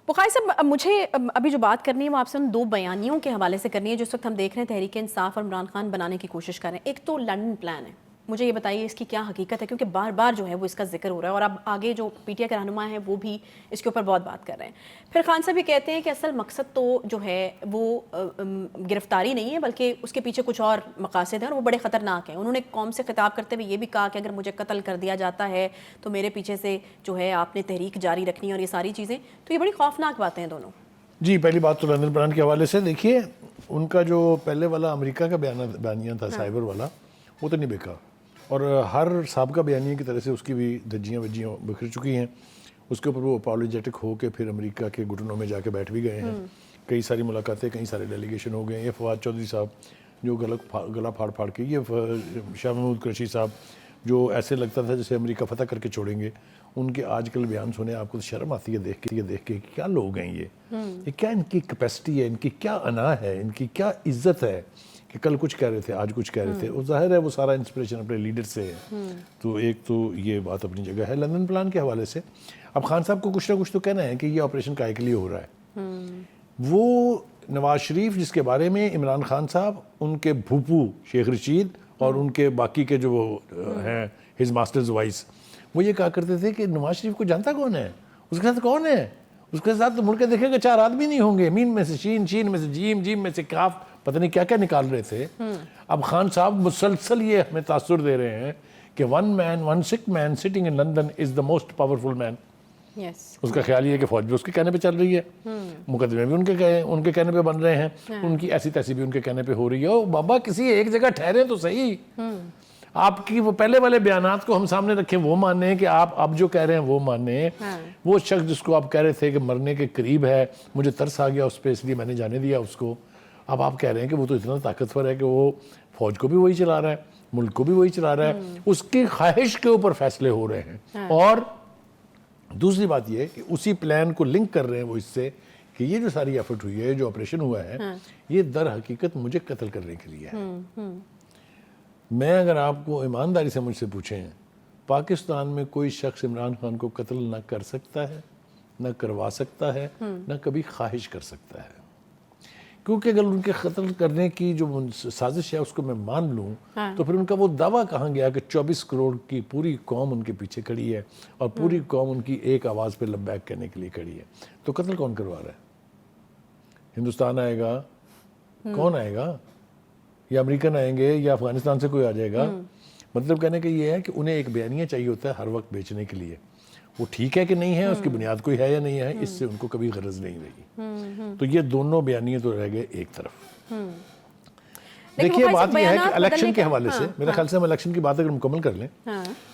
بخاری صاحب مجھے ابھی جو بات کرنی ہے وہ آپ سے ان دو بیانیوں کے حوالے سے کرنی ہے جس وقت ہم دیکھ رہے ہیں تحریک انصاف اور عمران خان بنانے کی کوشش کر رہے ہیں. ایک تو لنڈن پلان ہے, مجھے یہ بتائیے اس کی کیا حقیقت ہے, کیونکہ بار بار جو ہے وہ اس کا ذکر ہو رہا ہے اور اب آگے جو پی ٹی آئی کے رہنما ہیں وہ بھی اس کے اوپر بہت بات کر رہے ہیں. پھر خان صاحب یہ کہتے ہیں کہ اصل مقصد تو جو ہے وہ گرفتاری نہیں ہے بلکہ اس کے پیچھے کچھ اور مقاصد ہیں اور وہ بڑے خطرناک ہیں. انہوں نے قوم سے خطاب کرتے ہوئے یہ بھی کہا کہ اگر مجھے قتل کر دیا جاتا ہے تو میرے پیچھے سے جو ہے آپ نے تحریک جاری رکھنی اور یہ ساری چیزیں, تو یہ بڑی خوفناک باتیں ہیں دونوں. جی, پہلی بات تو لندن پلان کے حوالے سے دیکھیے, ان کا جو پہلے والا امریکہ کا بیانیہ تھا سائبر والا, وہ تو نہیں بکا, اور ہر سابقہ بیانیہ کی طرح سے اس کی بھی دھجیاں وجیاں بکھر چکی ہیں. اس کے اوپر وہ اپالوجیٹک ہو کے پھر امریکہ کے گھٹنوں میں جا کے بیٹھ بھی گئے ہیں. کئی ساری ملاقاتیں, کئی سارے ڈیلیگیشن ہو گئے ہیں. یہ فواد چودھری صاحب جو گلا پھاڑ پھاڑ کے, یہ شاہ محمود قریشی صاحب جو ایسے لگتا تھا جیسے امریکہ فتح کر کے چھوڑیں گے, ان کے آج کل بیان سنے آپ کو شرم آتی ہے دیکھ کے کیا لوگ ہیں یہ کیا ان کی کیپیسٹی ہے, ان کی کیا انا ہے, ان کی کیا عزت ہے کہ کل کچھ کہہ رہے تھے آج کچھ کہہ رہے تھے. اور ظاہر ہے وہ سارا انسپریشن اپنے لیڈر سے ہے. تو ایک تو یہ بات اپنی جگہ ہے. لندن پلان کے حوالے سے اب خان صاحب کو کچھ نہ کچھ تو کہنا ہے کہ یہ آپریشن کائے کے لیے ہو رہا ہے. وہ نواز شریف جس کے بارے میں عمران خان صاحب, ان کے بھوپو شیخ رشید اور ان کے باقی کے جو ہیں ہز ماسٹرز وائس, وہ یہ کہا کرتے تھے کہ نواز شریف کو جانتا کون ہے, اس کے ساتھ کون ہے, اس کے ساتھ تو مڑ کے دیکھے گا 4 آدمی نہیں ہوں گے, مین میں سے شین, شین میں سے جیم, جیم میں سے کاف, پتہ نہیں کیا کیا نکال رہے تھے. اب خان صاحب مسلسل یہ ہمیں تاثر دے رہے ہیں کہ one sick man sitting in London is the most powerful man. اس کا خیال یہ ہے کہ فوج بھی اس کے کہنے پہ چل رہی ہے, مقدمے بھی ان کے کہنے پہ بن رہے ہیں, ان کی ایسی تیسی بھی ان کے کہنے پہ ہو رہی ہے. او بابا کسی ایک جگہ ٹھہرے تو صحیح. آپ کی وہ پہلے والے بیانات کو ہم سامنے رکھیں, وہ مانیں کہ آپ اب جو کہہ رہے ہیں وہ مانیں. وہ شخص جس کو آپ کہہ رہے تھے کہ مرنے کے قریب ہے, مجھے ترس آ گیا اس پہ اس لیے میں نے جانے دیا اس کو, اب آپ کہہ رہے ہیں کہ وہ تو اتنا طاقتور ہے کہ وہ فوج کو بھی وہی چلا رہا ہے, ملک کو بھی وہی چلا رہا ہے. اس کی خواہش کے اوپر فیصلے ہو رہے ہیں. اور دوسری بات یہ ہے کہ اسی پلان کو لنک کر رہے ہیں وہ اس سے کہ یہ جو ساری ایفرٹ ہوئی ہے, جو آپریشن ہوا ہے, یہ در حقیقت مجھے قتل کرنے کے لیے ہے. میں اگر آپ کو ایمانداری سے مجھ سے پوچھیں, پاکستان میں کوئی شخص عمران خان کو قتل نہ کر سکتا ہے, نہ کروا سکتا ہے, نہ کبھی خواہش کر سکتا ہے. کیونکہ اگر ان کے قتل کرنے کی جو سازش ہے اس کو میں مان لوں تو پھر ان کا وہ دعویٰ کہاں گیا کہ 24 کروڑ کی پوری قوم ان کے پیچھے کھڑی ہے اور پوری قوم ان کی ایک آواز پہ لبیک کہنے کے لیے کھڑی ہے. تو قتل کون کروا رہا ہے؟ ہندوستان آئے گا, کون آئے گا, یا امریکن آئیں گے, یا افغانستان سے کوئی آ جائے گا؟ مطلب کہنے کا یہ ہے کہ انہیں ایک بیانیہ چاہیے ہوتا ہے ہر وقت بیچنے کے لیے. وہ ٹھیک ہے کہ نہیں ہے, اس کی بنیاد کوئی ہے یا نہیں ہے, اس سے ان کو کبھی غرض نہیں رہی. تو یہ دونوں بیانیے تو رہ گئے ایک طرف. دیکھیے بات یہ ہے کہ الیکشن کے حوالے سے میرے خیال سے ہم الیکشن کی بات اگر مکمل کر لیں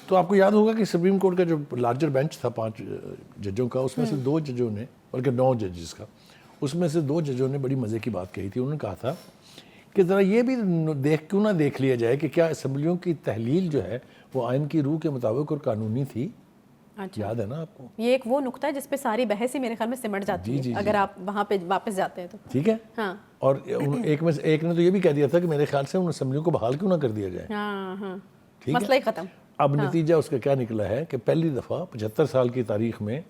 تو آپ کو یاد ہوگا کہ سپریم کورٹ کا جو لارجر بینچ تھا 5 ججوں کا, اس میں سے 2 ججوں نے, بلکہ 9 ججز کا, اس میں سے 2 ججوں نے بڑی مزے کی بات کہی تھی. انہوں نے کہا تھا کہ ذرا یہ بھی کیوں نہ دیکھ لیا جائے کہ کیا اسمبلیوں کی تحلیل جو ہے وہ آئین کی روح کے مطابق اور قانونی تھی. یاد ہے نا آپ کو؟ یہ ایک وہ نقطہ ہے جس پہ ساری بحث ہی میرے خیال میں سمٹ جاتی ہے اگر آپ وہاں پہ واپس جاتے ہیں تو. ٹھیک ہے. اور ایک نے تو یہ بھی کہہ دیا تھا کہ میرے خیال سے ان اسمبلیوں کو بحال کیوں نہ کر دیا جائے. مسئلہ ہی ختم. اب نتیجہ اس کا کیا نکلا ہے کہ پہلی دفعہ 75 سال کی تاریخ میں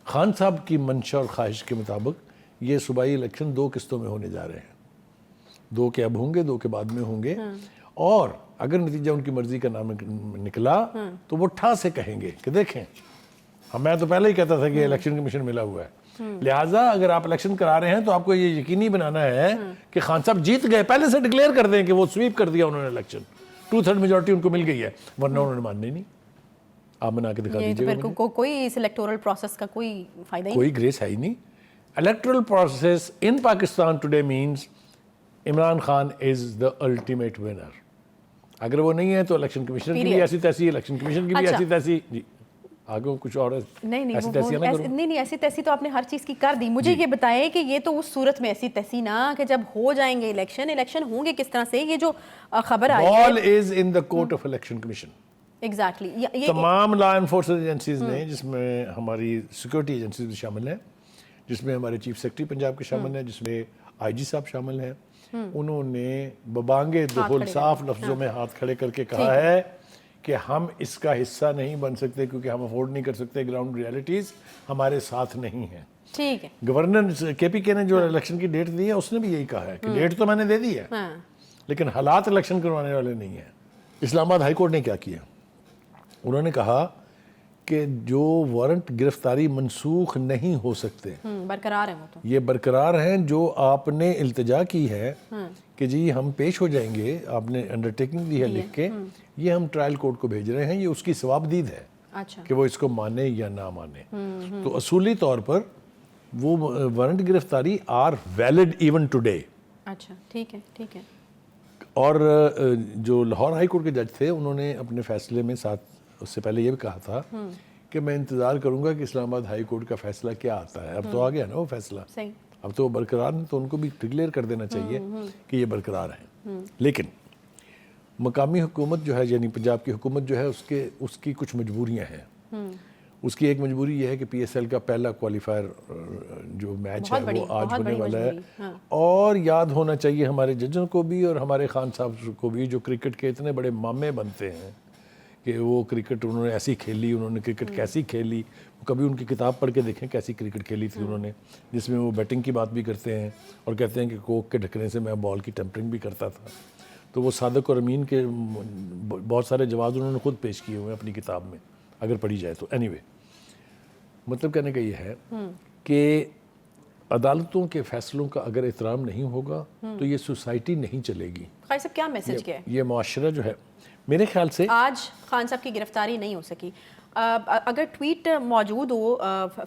خان صاحب کی منشا اور خواہش کے مطابق یہ صوبائی الیکشن 2 قسطوں میں ہونے جا رہے ہیں. 2 کے اب ہوں گے, 2 کے بعد میں ہوں گے. اور اگر نتیجہ ان کی مرضی کا نام نکلا تو وہ ٹھا سے کہیں گے کہ دیکھیں, میں تو پہلے ہی کہتا تھا کہ الیکشن کمیشن ملا ہوا ہے, لہٰذا اگر آپ الیکشن کرا رہے ہیں تو آپ کو یہ یقینی بنانا ہے کہ خان صاحب جیت گئے, پہلے سے ڈکلیئر کر دیں کہ وہ سویپ کر دیا انہوں نے الیکشن, 2/3 میجورٹی ان کو مل گئی ہے, ورنہ انہوں نے ماننی نہیں. آپ بنا کے دکھا دیجیے گا. کوئی اس الیکٹورل پروسیس کا کوئی فائدہ ہی کوئی گریس ہے ہی نہیں. Electoral process in Pakistan today means Imran Khan is the ultimate winner. اگر وہ نہیں ہے تو الیکشن کمیشن کی بھی ایسی تیسی, الیکشن کمیشن کی بھی ایسی تیسی. جی آگے کچھ اور نہیں ایسی تیسی تو آپ نے ہر چیز کی کر دی. مجھے یہ بتائیں کہ یہ تو اس صورت میں ایسی تیسی نہ کہ جب ہو جائیں گے الیکشن ہوں گے کس طرح سے, یہ جو خبر آئی ہے ball is in the court of election commission. Exactly. تمام لا انفورسنگ ایجنسیز نے, جس میں ہماری سیکورٹی ایجنسیز بھی شامل ہیں, جس میں ہمارے چیف سیکرٹری پنجاب کے شامل ہیں, جس میں آئی جی صاحب شامل ہیں, انہوں نے ببانگے دہل صاف لفظوں میں ہاتھ کھڑے کر کے کہا ہے کہ ہم اس کا حصہ نہیں بن سکتے کیونکہ ہم افورڈ نہیں کر سکتے, گراؤنڈ ریالٹیز ہمارے ساتھ نہیں ہیں. ٹھیک ہے. گورنر کے پی کے نے جو الیکشن کی ڈیٹ دی ہے اس نے بھی یہی کہا ہے کہ ڈیٹ تو میں نے دے دی ہے ہاں لیکن حالات الیکشن کروانے والے نہیں ہیں. اسلام آباد ہائی کورٹ نے کیا کیا, انہوں نے کہا کہ جو وارنٹ گرفتاری منسوخ نہیں ہو سکتے, برقرار ہیں وہ تو. یہ برقرار ہیں. جو آپ نے التجا کی ہے کہ جی ہم پیش ہو جائیں گے, آپ نے انڈرٹیکنگ دی ہے لکھ کے, یہ ہم ٹرائل کورٹ کو بھیج رہے ہیں, یہ اس کی ثوابدید ہے اچھا کہ وہ اس کو مانے یا نہ مانے. تو اصولی طور پر وہ وارنٹ گرفتاری آر ویلڈ ایون ٹوڈے. اچھا ٹھیک ہے ٹھیک ہے. اور جو لاہور ہائی کورٹ کے جج تھے انہوں نے اپنے فیصلے میں ساتھ اس سے پہلے یہ بھی کہا تھا کہ میں انتظار کروں گا کہ اسلام آباد ہائی کورٹ کا فیصلہ کیا آتا ہے. اب تو آ گیا نا وہ فیصلہ, صحیح. اب تو وہ برقرار ہیں, تو ان کو بھی ڈکلیئر کر دینا چاہیے کہ یہ برقرار ہیں. لیکن مقامی حکومت جو ہے یعنی پنجاب کی حکومت جو ہے اس کی کچھ مجبوریاں ہیں. اس کی ایک مجبوری یہ ہے کہ پی ایس ایل کا پہلا کوالیفائر جو میچ ہے وہ آج ہونے والا ہے. اور یاد ہونا چاہیے ہمارے ججوں کو بھی اور ہمارے خان صاحب کو بھی جو کرکٹ کے اتنے بڑے مامے بنتے ہیں کہ وہ کرکٹ انہوں نے ایسی کھیلی, انہوں نے کرکٹ کیسی کھیلی. کبھی ان کی کتاب پڑھ کے دیکھیں کیسی کرکٹ کھیلی تھی انہوں نے, جس میں وہ بیٹنگ کی بات بھی کرتے ہیں اور کہتے ہیں کہ کوک کے ڈھکنے سے میں بال کی ٹیمپرنگ بھی کرتا تھا. تو وہ صادق اور امین کے بہت سارے جواز انہوں نے خود پیش کیے ہوئے ہیں اپنی کتاب میں اگر پڑھی جائے تو. اینی وے مطلب کہنے کا یہ ہے کہ عدالتوں کے فیصلوں کا اگر احترام نہیں ہوگا تو یہ سوسائٹی نہیں چلے گی. خان صاحب کیا میسج کیا ہے؟ یہ معاشرہ جو ہے میرے خیال سے آج خان صاحب کی گرفتاری نہیں ہو سکی. اگر ٹویٹ موجود ہو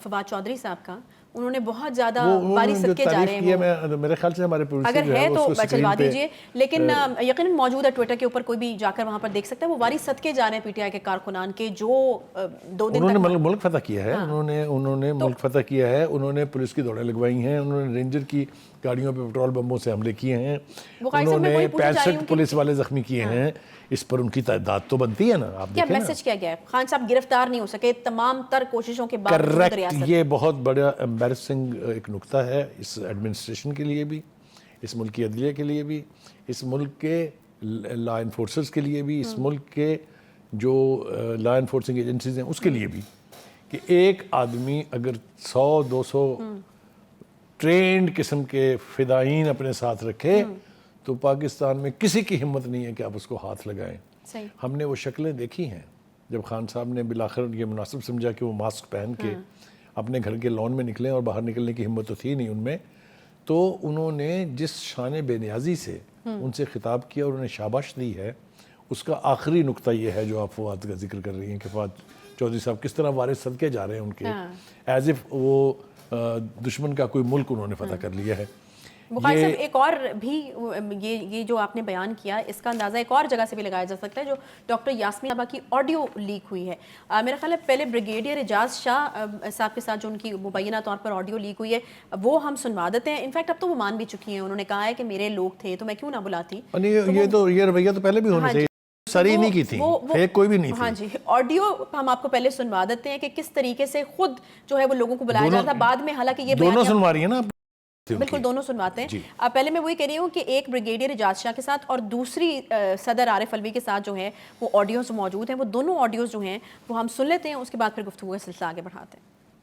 فواد چودھری صاحب کا, انہوں نے بہت زیادہ باری صدقے جا رہے ہیں, میرے خیال سے ہمارے پروڈیوسر اگر ہے تو چلوا دیجئے, لیکن یقیناً موجود ہے ٹویٹر کے اوپر, کوئی بھی جا کر وہاں پر دیکھ سکتا ہے. وہ واری صدقے جا رہے ہیں پی ٹی آئی کے کارکنان کے جو 2 دن انہوں نے ملک فتح کیا ہے, انہوں نے ملک فتح کیا ہے, انہوں نے پولیس کی دوڑیں لگوائی ہیں, انہوں نے رینجر کی گاڑیوں پہ پٹرول بمبوں سے حملے کیے ہیں, انہوں نے 65 پولیس والے زخمی کیے ہیں. اس پر ان کی تعداد تو بنتی ہے نا. آپ کیا دیکھیں میسج کیا گیا ہے؟ خان صاحب گرفتار نہیں ہو سکے تمام تر کوششوں کے بعد. کریکٹ, یہ بہت بڑا امبیرسنگ ایک نقطہ ہے اس ایڈمنسٹریشن کے لیے بھی, اس ملک کی عدلیہ کے لیے بھی, اس ملک کے لا انفورسرز کے لیے بھی, اس ملک کے جو لا انفورسنگ ایجنسیز ہیں اس کے لیے بھی, کہ ایک آدمی اگر 100-200 ٹرینڈ قسم کے فدائین اپنے ساتھ رکھے تو پاکستان میں کسی کی ہمت نہیں ہے کہ آپ اس کو ہاتھ لگائیں. صحیح. ہم نے وہ شکلیں دیکھی ہیں جب خان صاحب نے بالآخر یہ مناسب سمجھا کہ وہ ماسک پہن کے اپنے گھر کے لان میں نکلیں, اور باہر نکلنے کی ہمت تو تھی نہیں ان میں, تو انہوں نے جس شان بے نیازی سے ان سے خطاب کیا اور انہیں شاباش دی ہے, اس کا آخری نقطہ یہ ہے جو آپ فواد کا ذکر کر رہی ہیں کہ فواد چودھری صاحب کس طرح وارث صدقے جا رہے ہیں ان کے, ایز اف وہ دشمن کا کوئی ملک انہوں نے فتح کر لیا ہے. بخاری صاحب ایک اور بھی یہ جو آپ نے بیان کیا اس کا اندازہ ایک اور جگہ سے بھی لگایا جا سکتا ہے, جو ڈاکٹر یاسمین صاحبہ کی آڈیو لیک ہوئی ہے. میرا خیال ہے پہلے بریگیڈیئر اعجاز شاہ صاحب کے ساتھ جو ان کی مبینہ طور پر آڈیو لیک ہوئی ہے وہ ہم سنوا دیتے ہیں. انفیکٹ اب تو وہ مان بھی چکی ہیں, انہوں نے کہا ہے کہ میرے لوگ تھے تو میں کیوں نہ بلاتی. یہ رویہ تو پہلے بھی ہونا چاہیے, ساری نہیں کی تھی, فیک کوئی بھی نہیں تھی. ہاں جی, آڈیو ہم آپ کو پہلے سنوا دیتے ہیں کہ کس طریقے سے خود جو ہے وہ لوگوں کو بلایا جاتا. بعد میں حالانکہ یہ دونوں سنوا رہی ہیں نا, بالکل دونوں سنواتے ہیں. پہلے میں وہی کہہ رہی ہوں کہ ایک بریگیڈیئر اعجاز شاہ کے ساتھ اور دوسری صدر عارف علوی کے ساتھ جو ہے وہ آڈیوز موجود ہیں, وہ دونوں آڈیوز جو ہیں وہ ہم سن لیتے ہیں, اس کے بعد پھر گفتگو کا سلسلہ آگے بڑھاتے ہیں.